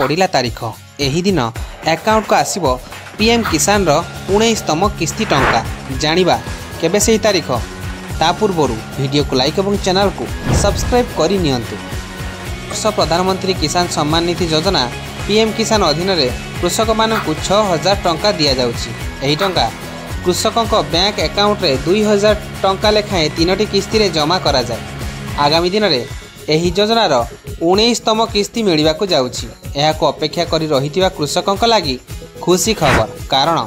पड़ा तारीख एही दिन अकाउंट को आसीबो पीएम किसान रो 19तम किस्ती टंका जानिबा केबे सही तारीख ता पूर्व वीडियो को लाइक और चैनल को सब्सक्राइब करि नियंतु। प्रधानमंत्री किसान सम्मान निधि योजना पीएम किसान अधीन रे कृषक मानकु 6000 टंका दिया जाउछि। एही टंका कृषकों बैंक अकाउंट रे 2000 टंका लेखाएं 3टी किस्ती रे जमा करा जाए। आगामी दिन में एही योजनार 19तम किस्ती मिलवा को जाउछि। एहाको अपेक्षा करी रहितिबा कृषकों लगी खुशी खबर, कारण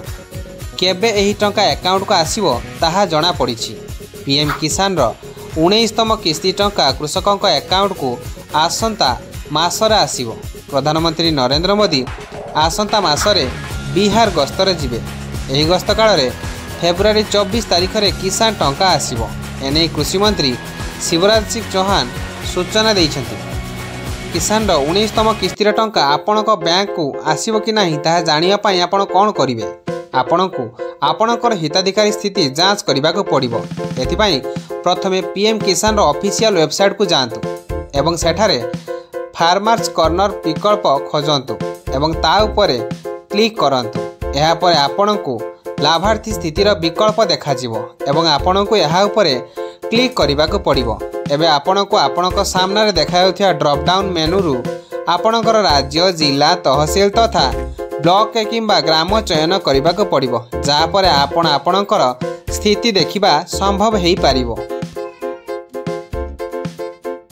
केबे एही टंका अकाउंट को आसीबो ताहा जणा पड़िछि। पीएम किसान रो 19तम किस्ती टंका कृषकों अकाउंट को आसंता मासरे आसीबो। प्रधानमंत्री नरेंद्र मोदी आसंता मासरे बिहार गस्तरे जिबे। एही गस्त काल रे फेब्रुआरी 24 तारीख रे किसान टंका आसीबो। एने कृषि मंत्री शिवराज सिंह चौहान सूचना देइछन्ति। किसान रो 19तम किस्तीर टंका आपणक बैंक को आसीबो कि नाही ताहा जानिया पई आपण कोन करिवे। आपणकु आपणकर हिताधिकारी स्थिति जांच करबाको पड़िबो। एथिपई प्रथमे पीएम किसान रो ऑफिशियल वेबसाइट को जांतु एवं सेठारे फार्मर्स कॉर्नर विकल्प खोजंतु एवं ता उपरे क्लिक करंतु। एहा परे आपणकु लाभार्थी स्थितिर विकल्प देखाजिवो एवं आपणकु एहा उपरे क्लिक करबाको पड़िबो। एबे आपणकु आपणक सामने देखाउथिया ड्रॉप डाउन मेनू रु आपणकर राज्य जिला तहसील तथा ब्लॉक किंबा ग्राम चयन करबाको पड़िबो, जहा परे आपण आपणकर स्थिति देखिबा संभव हेई पारिबो।